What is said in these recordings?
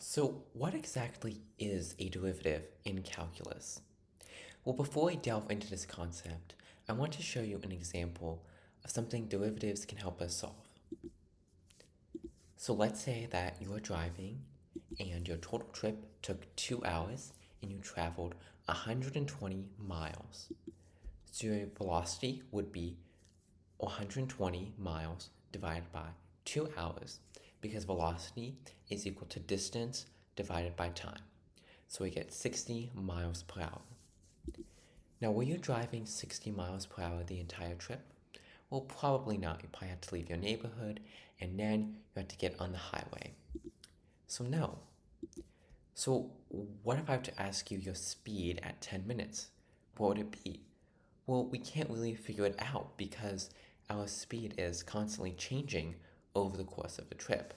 So, what exactly is a derivative in calculus? Well, before we delve into this concept, I want to show you an example of something derivatives can help us solve. So, let's say that you are driving and your total trip took 2 hours and you traveled 120 miles. So, your velocity would be 120 miles divided by 2 hours because velocity is equal to distance divided by time. So we get 60 miles per hour. Now, were you driving 60 miles per hour the entire trip? Well, probably not. You probably had to leave your neighborhood and then you had to get on the highway. So, no. So, what if I were to ask you your speed at 10 minutes? What would it be? Well, we can't really figure it out because our speed is constantly changing over the course of the trip.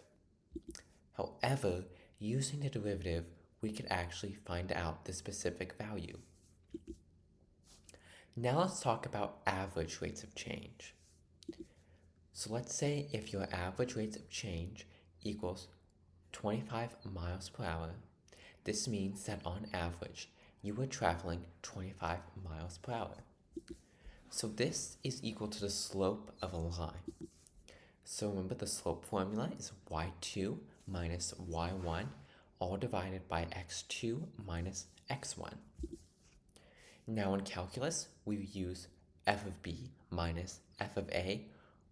However, using the derivative, we could actually find out the specific value. Now let's talk about average rates of change. So let's say if your average rates of change equals 25 miles per hour, this means that on average, you are traveling 25 miles per hour. So this is equal to the slope of a line. So remember the slope formula is y2 minus y1, all divided by x2 minus x1. Now in calculus, we use f of b minus f of a,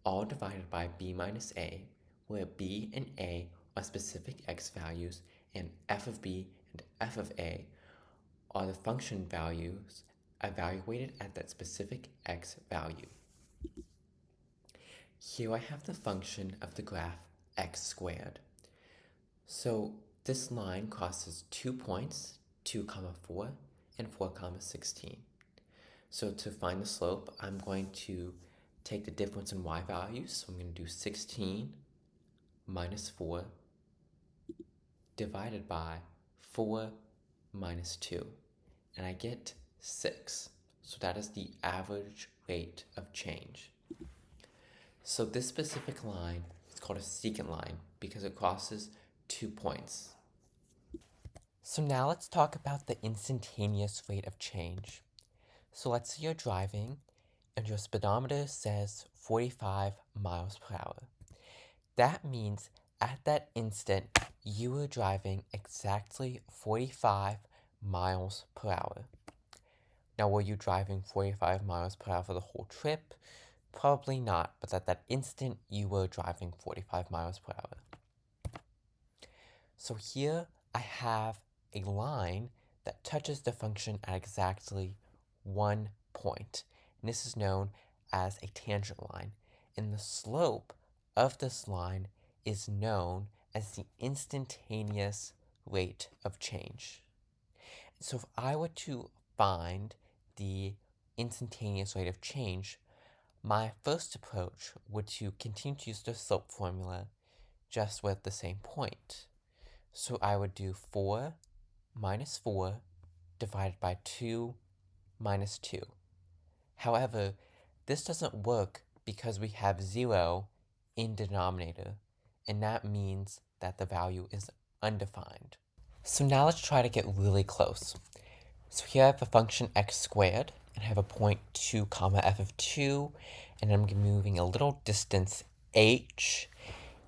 all divided by b minus a, where b and a are specific x values, and f of b and f of a are the function values evaluated at that specific x value. Here I have the function of the graph x squared. So this line crosses 2 points, 2 comma 4 and 4 comma 16. So to find the slope, I'm going to take the difference in y values. So I'm going to do 16 minus 4 divided by 4 minus 2. And I get 6. So that is the average rate of change. So this specific line is called a secant line because it crosses 2 points. So now let's talk about the instantaneous rate of change. So let's say you're driving and your speedometer says 45 miles per hour. That means at that instant you were driving exactly 45 miles per hour. Now, were you driving 45 miles per hour for the whole trip? Probably not, but at that instant you were driving 45 miles per hour. So here I have a line that touches the function at exactly 1 point. And this is known as a tangent line. And the slope of this line is known as the instantaneous rate of change. So if I were to find the instantaneous rate of change, my first approach would to continue to use the slope formula just with the same point. So I would do 4 minus 4 divided by 2 minus 2. However, this doesn't work because we have 0 in the denominator, and that means that the value is undefined. So now let's try to get really close. So here I have a function x squared, and I have a point 2 comma f of 2, and I'm moving a little distance h,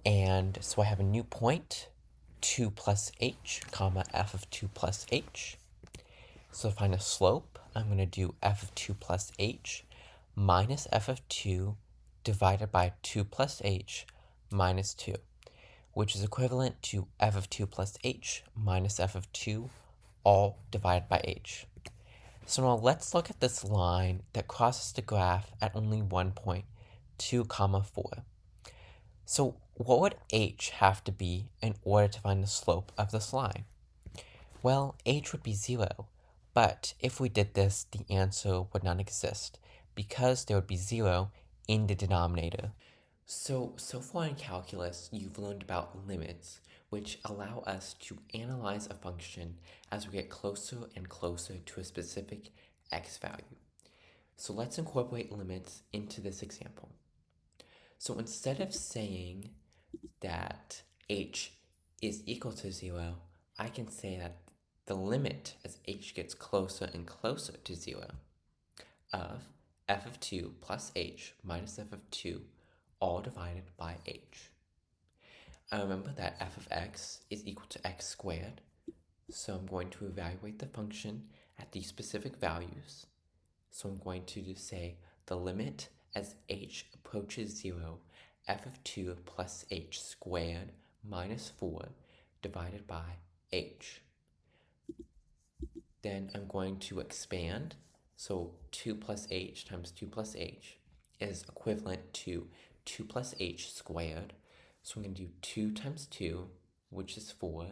and so I have a new point, 2 plus h, comma f of 2 plus h. So to find a slope, I'm going to do f of 2 plus h minus f of 2 divided by 2 plus h minus 2, which is equivalent to f of 2 plus h minus f of 2, all divided by h. So now let's look at this line that crosses the graph at only 1 point, 2 comma 4. So what would h have to be in order to find the slope of this line? Well, h would be 0, but if we did this, the answer would not exist because there would be 0 in the denominator. So far in calculus, you've learned about limits, which allow us to analyze a function as we get closer and closer to a specific x value. So let's incorporate limits into this example. So instead of saying that h is equal to 0, I can say that the limit as h gets closer and closer to 0 of f of 2 plus h minus f of 2 all divided by h. I remember that f of x is equal to x squared, so I'm going to evaluate the function at these specific values. So I'm going to say the limit as h approaches 0, f of 2 plus h squared minus 4 divided by h. Then I'm going to expand. So 2 plus h times 2 plus h is equivalent to 2 plus h squared. So I'm going to do 2 times 2, which is 4,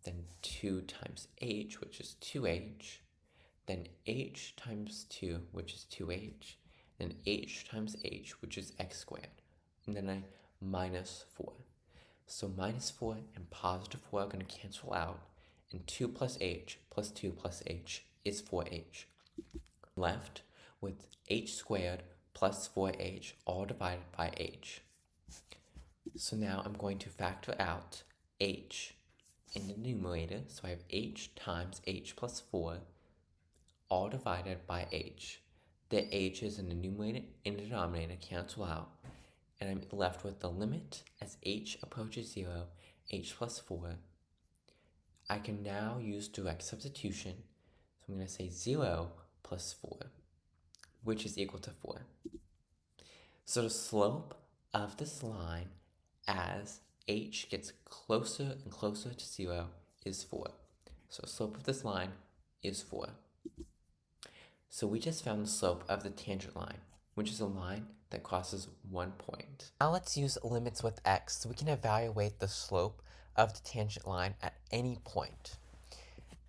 then 2 times h, which is 2h, then h times 2, which is 2h, then h times h, which is x squared, and then I minus 4. So minus 4 and positive 4 are going to cancel out, and 2 plus h plus 2 plus h is 4h. Left with h squared plus 4h all divided by h. So now I'm going to factor out h in the numerator, so I have h times h plus 4 all divided by h. The h's in the numerator and the denominator cancel out, and I'm left with the limit as h approaches 0, h plus 4. I can now use direct substitution, so I'm going to say 0 plus 4, which is equal to 4. So the slope of this line as h gets closer and closer to 0 is 4. So the slope of this line is 4. So we just found the slope of the tangent line, which is a line that crosses one point. Now let's use limits with x so we can evaluate the slope of the tangent line at any point.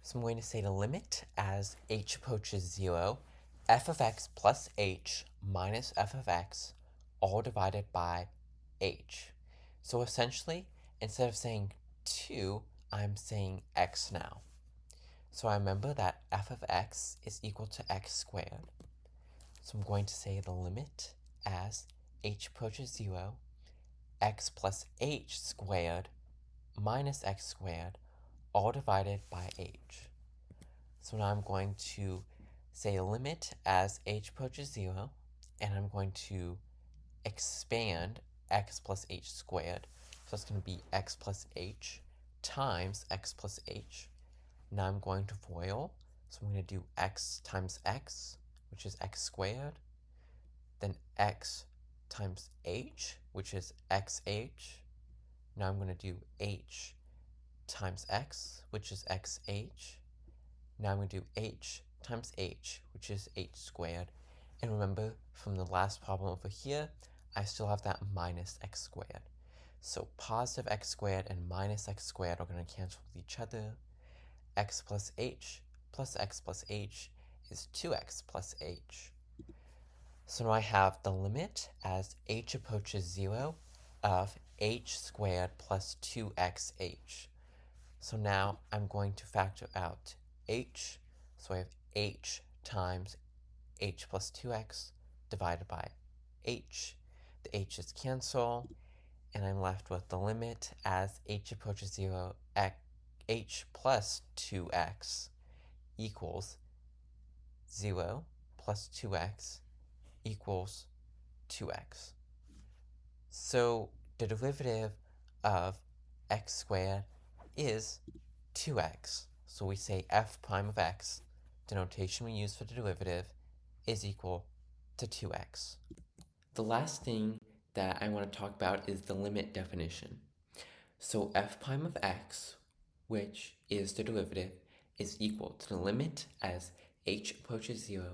So I'm going to say the limit as h approaches 0, f of x plus h minus f of x all divided by h. So essentially, instead of saying 2, I'm saying x now. So I remember that f of x is equal to x squared. So I'm going to say the limit as h approaches 0, x plus h squared minus x squared all divided by h. So now I'm going to say a limit as h approaches 0, and I'm going to expand x plus h squared. So it's going to be x plus h times x plus h. Now I'm going to FOIL, so I'm going to do x times x, which is x squared, then x times h, which is xh. Now I'm going to do h times x, which is xh. Now I'm going to do h times h, which is h squared. And remember, from the last problem over here, I still have that minus x squared. So positive x squared and minus x squared are going to cancel with each other. X plus h is 2x plus h. So now I have the limit as h approaches 0 of h squared plus 2xh. So now I'm going to factor out h. So I have h times h plus 2x divided by h. The h's cancel, and I'm left with the limit as h approaches 0, h plus 2x equals 0 plus 2x equals 2x. So the derivative of x squared is 2x. So we say f prime of x, the notation we use for the derivative, is equal to 2x. The last thing that I want to talk about is the limit definition. So f prime of x, which is the derivative, is equal to the limit as h approaches 0,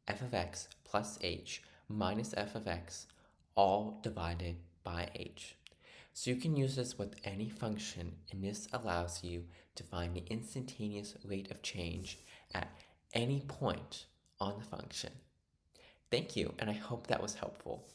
f of x plus h minus f of x, all divided by h. So you can use this with any function, and this allows you to find the instantaneous rate of change at any point on the function. Thank you, and I hope that was helpful.